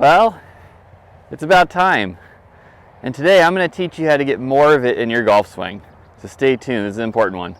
Well, it's about time. And today I'm going to teach you how to get more of it in your golf swing. So stay tuned, this is an important one.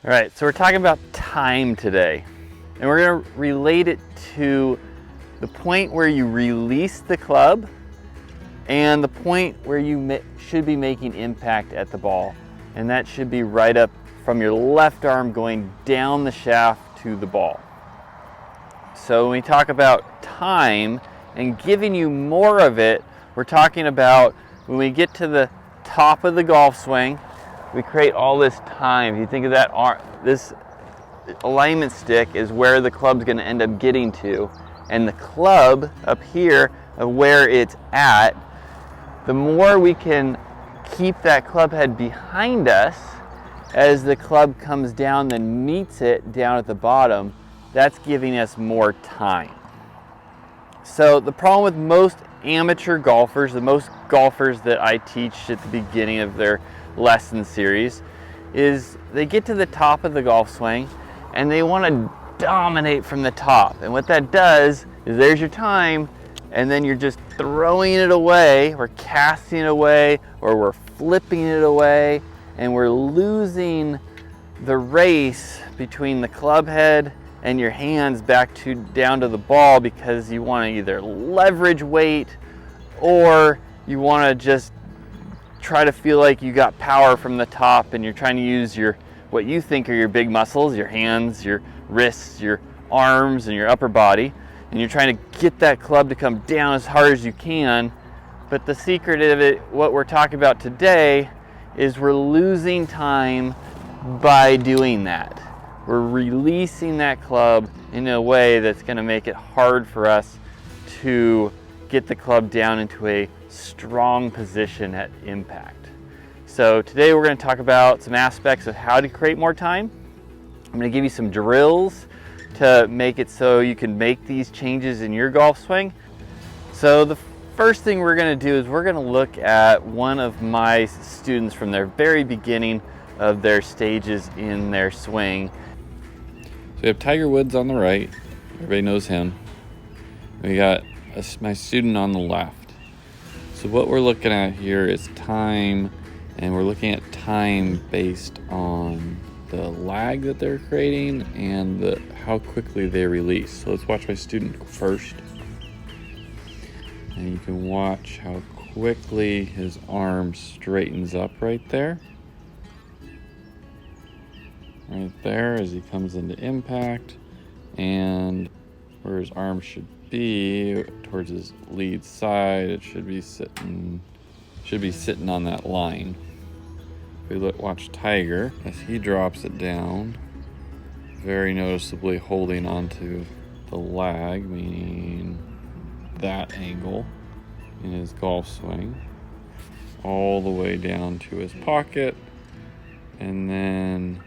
All right, so we're talking about time today. And we're going to relate it to the point where you release the club and the point where you should be making impact at the ball. And that should be right up from your left arm going down the shaft to the ball. So when we talk about time and giving you more of it, we're talking about when we get to the top of the golf swing, we create all this time. If you think of that arm, this alignment stick is where the club's going to end up getting to. And the club up here of where it's at, the more we can keep that club head behind us as the club comes down then meets it down at the bottom, that's giving us more time. So the problem with most amateur golfers, the most golfers that I teach at the beginning of their lesson series, is they get to the top of the golf swing and they want to dominate from the top. And what that does is there's your time, and then you're just throwing it away, or casting it away, or we're flipping it away, and we're losing the race between the club head and your hands down to the ball, because you want to either leverage weight or you want to just try to feel like you got power from the top, and you're trying to use what you think are your big muscles, your hands, your wrists, your arms, and your upper body, and you're trying to get that club to come down as hard as you can. But the secret of it, what we're talking about today, is we're losing time by doing that. We're releasing that club in a way that's going to make it hard for us to get the club down into a strong position at impact. So today we're going to talk about some aspects of how to create more time. I'm going to give you some drills to make it so you can make these changes in your golf swing. So the first thing we're going to do is we're going to look at one of my students from their very beginning of their stages in their swing. So we have Tiger Woods on the right. Everybody knows him. We got my student on the left. So what we're looking at here is time, and we're looking at time based on the lag that they're creating and how quickly they release. So let's watch my student go first. And you can watch how quickly his arm straightens up right there. Right there as he comes into impact, and where his arm should be towards his lead side, it should be sitting on that line. If we watch Tiger as he drops it down, very noticeably holding onto the lag, meaning that angle in his golf swing, all the way down to his pocket, and then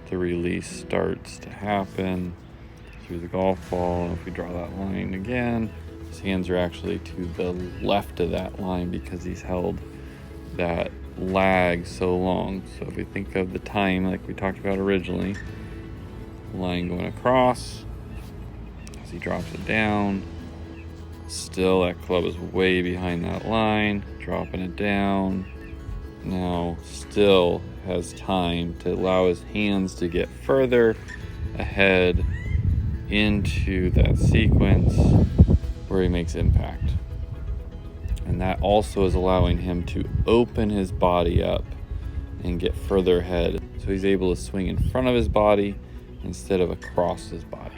the release starts to happen through the golf ball. And if we draw that line again, his hands are actually to the left of that line because he's held that lag so long. So if we think of the time like we talked about originally, line going across, as he drops it down, still that club is way behind that line, dropping it down, now still has time to allow his hands to get further ahead into that sequence where he makes impact. And that also is allowing him to open his body up and get further ahead. So he's able to swing in front of his body instead of across his body.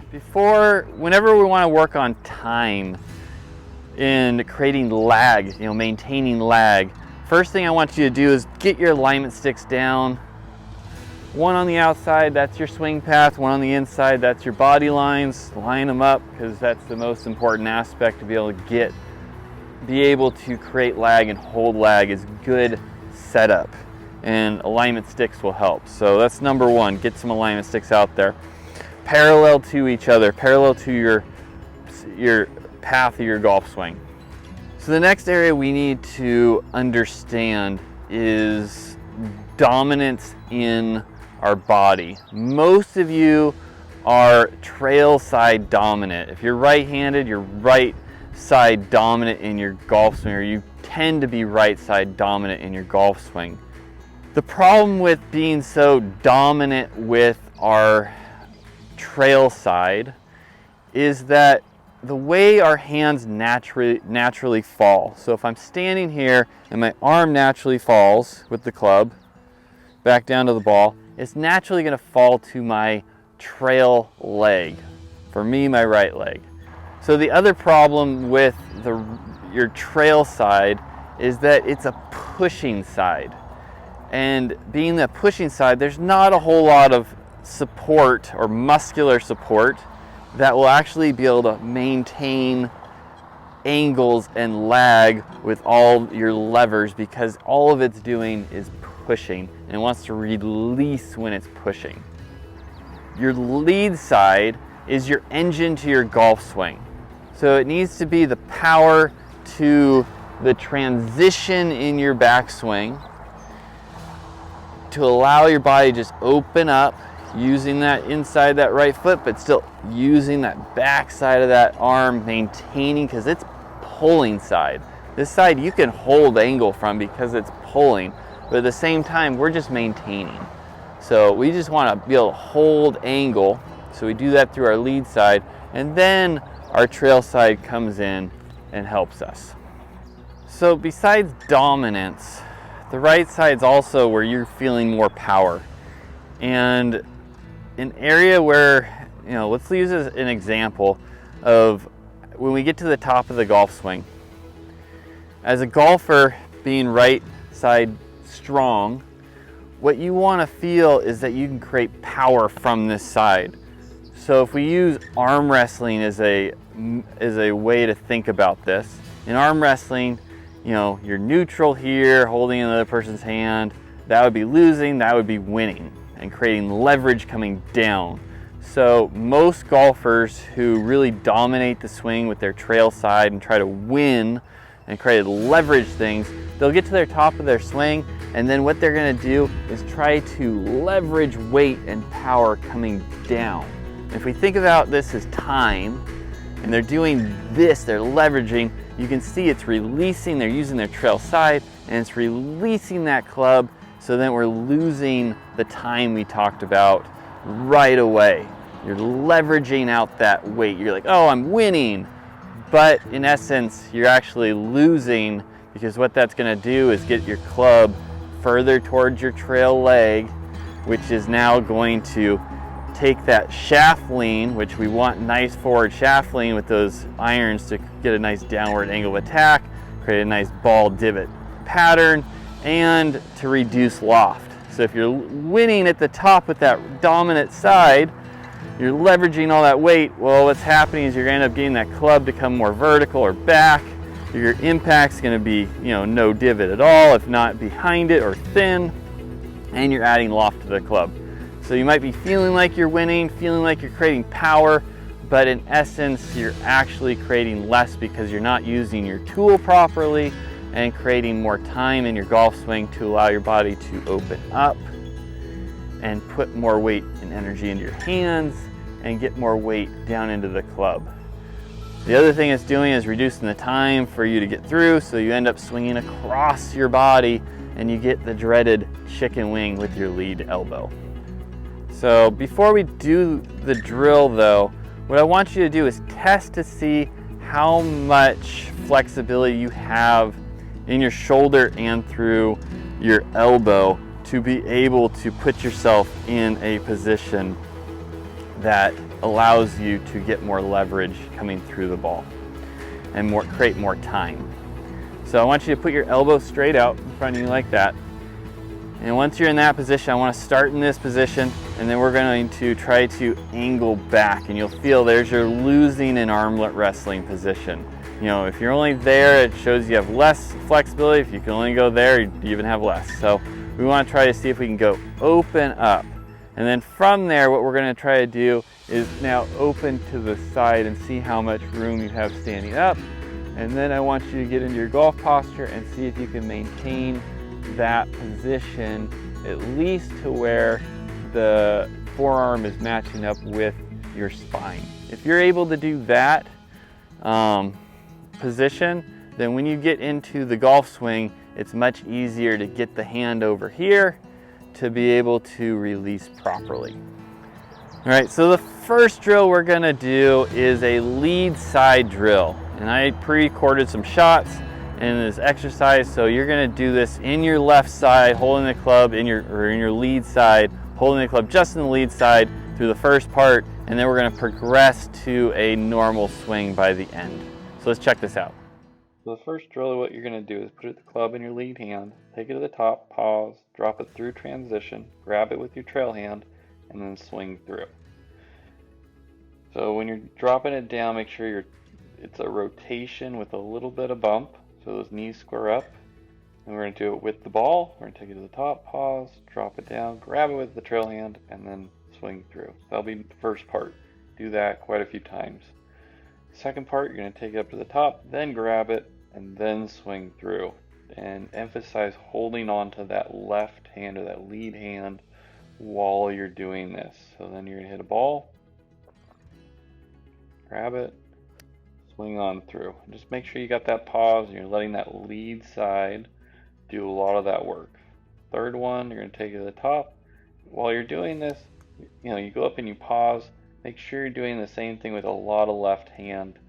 Whenever we want to work on time in creating lag, maintaining lag, first thing I want you to do is get your alignment sticks down. One on the outside, that's your swing path. One on the inside, that's your body lines. Line them up, because that's the most important aspect to be able to create lag and hold lag is good setup. And alignment sticks will help. So that's number one, get some alignment sticks out there. Parallel to each other, parallel to your path of your golf swing. So the next area we need to understand is dominance in our body. Most of you are trail side dominant. If you're right-handed, you're right side dominant in your golf swing, or you tend to be right side dominant in your golf swing. The problem with being so dominant with our trail side is that the way our hands naturally fall. So if I'm standing here and my arm naturally falls with the club back down to the ball, it's naturally going to fall to my trail leg. For me, my right leg. So the other problem with your trail side is that it's a pushing side. And being the pushing side, there's not a whole lot of support or muscular support that will actually be able to maintain angles and lag with all your levers, because all of it's doing is pushing and it wants to release when it's pushing. Your lead side is your engine to your golf swing. So it needs to be the power to the transition in your backswing to allow your body to just open up, using that inside that right foot, but still using that back side of that arm, maintaining, because it's pulling side. This side you can hold angle from because it's pulling, but at the same time we're just maintaining. So we just want to be able to hold angle, so we do that through our lead side, and then our trail side comes in and helps us. So besides dominance, the right side's also where you're feeling more power. And an area where, let's use as an example of when we get to the top of the golf swing. As a golfer, being right side strong, what you want to feel is that you can create power from this side. So if we use arm wrestling as a way to think about this, in arm wrestling, you're neutral here, holding another person's hand. That would be losing, that would be winning, and creating leverage coming down. So most golfers who really dominate the swing with their trail side and try to win and create leverage things, they'll get to their top of their swing, and then what they're going to do is try to leverage weight and power coming down. If we think about this as time, and they're doing this, they're leveraging, you can see it's releasing, they're using their trail side, and it's releasing that club, so then we're losing the time we talked about right away. You're leveraging out that weight. You're like, oh, I'm winning. But in essence, you're actually losing, because what that's gonna do is get your club further towards your trail leg, which is now going to take that shaft lean, which we want nice forward shaft lean with those irons to get a nice downward angle of attack, create a nice ball divot pattern, and to reduce loft. So if you're winning at the top with that dominant side, you're leveraging all that weight. Well, what's happening is you're gonna end up getting that club to come more vertical or back. Your impact's gonna be, no divot at all, if not behind it or thin, and you're adding loft to the club. So you might be feeling like you're winning, feeling like you're creating power, but in essence, you're actually creating less because you're not using your tool properly and creating more time in your golf swing to allow your body to open up and put more weight and energy into your hands and get more weight down into the club. The other thing it's doing is reducing the time for you to get through, so you end up swinging across your body and you get the dreaded chicken wing with your lead elbow. So before we do the drill though, what I want you to do is test to see how much flexibility you have in your shoulder and through your elbow to be able to put yourself in a position that allows you to get more leverage coming through the ball and create more time. So I want you to put your elbow straight out in front of you like that. And once you're in that position, I want to start in this position, and then we're going to try to angle back, and you'll feel there's your losing in armlet wrestling position. If you're only there, it shows you have less flexibility. If you can only go there, you even have less. So we want to try to see if we can go open up. And then from there, what we're going to try to do is now open to the side and see how much room you have standing up. And then I want you to get into your golf posture and see if you can maintain that position at least to where the forearm is matching up with your spine. If you're able to do that position, then when you get into the golf swing, it's much easier to get the hand over here to be able to release properly. All right, so the first drill we're gonna do is a lead side drill. And I pre-recorded some shots in this exercise, so you're gonna do this in your left side, holding the club in your lead side, holding the club just in the lead side through the first part, and then we're gonna progress to a normal swing by the end. So let's check this out. So the first drill, what you're gonna do is put the club in your lead hand, take it to the top, pause, drop it through transition, grab it with your trail hand, and then swing through. So when you're dropping it down, make sure it's a rotation with a little bit of bump, so those knees square up. And we're going to do it with the ball. We're going to take it to the top, pause, drop it down, grab it with the trail hand, and then swing through. So that'll be the first part. Do that quite a few times. Second part, you're going to take it up to the top, then grab it, and then swing through. And emphasize holding on to that left hand or that lead hand while you're doing this. So then you're going to hit a ball, grab it, swing on through. Just make sure you got that pause and you're letting that lead side do a lot of that work. Third one, you're going to take it to the top. While you're doing this, you go up and you pause. Make sure you're doing the same thing with a lot of left hand.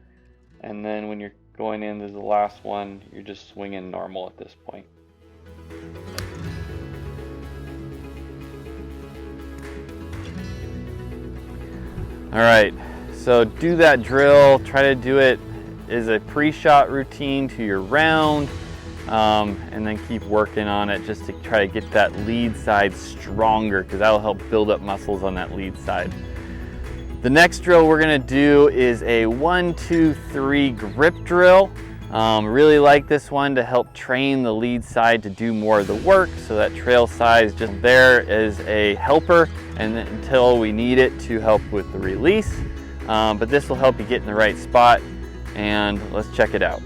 And then when you're going into the last one, you're just swinging normal at this point. All right, so do that drill. Try to do it as a pre-shot routine to your round, and then keep working on it just to try to get that lead side stronger, because that'll help build up muscles on that lead side. The next drill we're gonna do is a 1, 2, 3 grip drill. Really like this one to help train the lead side to do more of the work, so that trail side is just there as a helper and until we need it to help with the release. But this will help you get in the right spot, and let's check it out.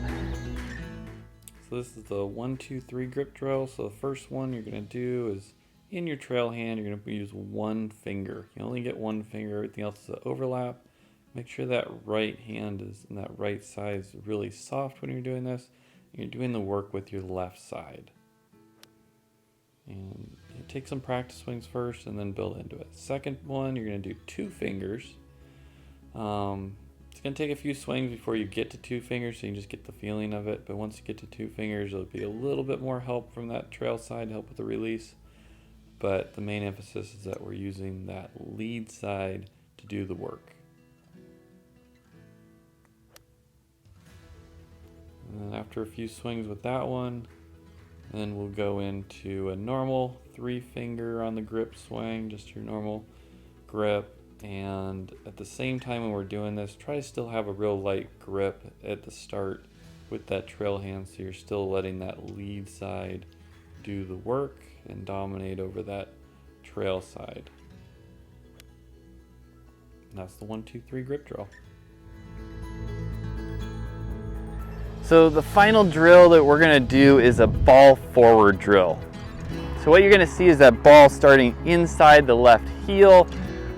So this is the 1, 2, 3 grip drill. So the first one you're gonna do is in your trail hand, you're gonna use one finger. You only get one finger, everything else is an overlap. Make sure that right hand is in that right side is really soft when you're doing this. You're doing the work with your left side. And you take some practice swings first and then build into it. Second one, you're gonna do 2 fingers. It's gonna take a few swings before you get to 2 fingers, so you can just get the feeling of it. But once you get to 2 fingers, there'll be a little bit more help from that trail side to help with the release. But the main emphasis is that we're using that lead side to do the work. And then after a few swings with that one, then we'll go into a normal 3 finger on the grip swing, just your normal grip. And at the same time when we're doing this, try to still have a real light grip at the start with that trail hand, so you're still letting that lead side do the work and dominate over that trail side. And that's the 1, 2, 3 grip drill. So the final drill that we're gonna do is a ball forward drill. So what you're gonna see is that ball starting inside the left heel.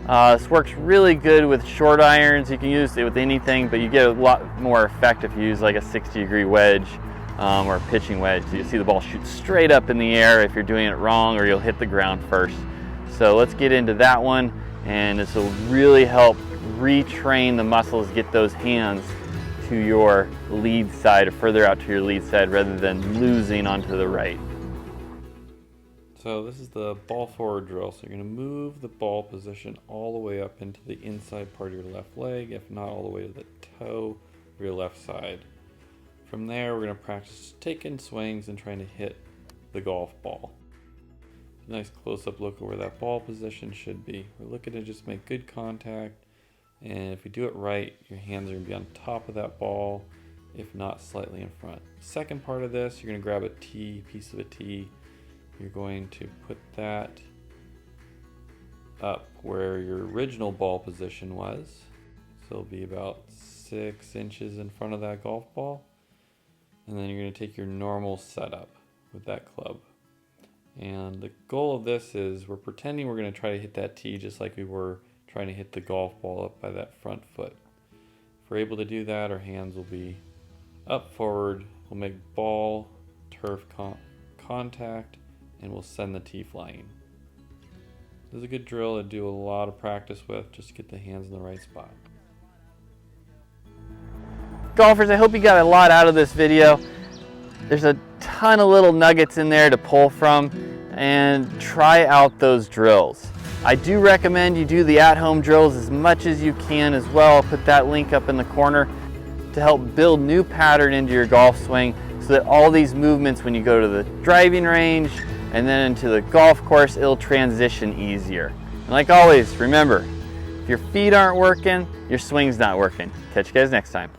This works really good with short irons. You can use it with anything, but you get a lot more effect if you use like a 60-degree wedge or a pitching wedge. So you see the ball shoot straight up in the air if you're doing it wrong, or you'll hit the ground first. So let's get into that one, and this will really help retrain the muscles, get those hands to your lead side or further out to your lead side rather than losing onto the right. So this is the ball forward drill. So you're going to move the ball position all the way up into the inside part of your left leg, if not all the way to the toe of your left side. From there, we're going to practice taking swings and trying to hit the golf ball. Nice close-up look at where that ball position should be. We're looking to just make good contact, and if we do it right, your hands are going to be on top of that ball, if not slightly in front. Second part of this, you're going to grab a tee, piece of a tee. You're going to put that up where your original ball position was. So it'll be about 6 inches in front of that golf ball. And then you're going to take your normal setup with that club. And the goal of this is we're pretending we're going to try to hit that tee just like we were trying to hit the golf ball up by that front foot. If we're able to do that, our hands will be up forward, we'll make ball, turf contact, and we'll send the tee flying. This is a good drill to do a lot of practice with just to get the hands in the right spot. Golfers, I hope you got a lot out of this video. There's a ton of little nuggets in there to pull from, and try out those drills. I do recommend you do the at-home drills as much as you can as well. I'll put that link up in the corner to help build new pattern into your golf swing so that all these movements when you go to the driving range and then into the golf course, it'll transition easier. And like always, remember, if your feet aren't working, your swing's not working. Catch you guys next time.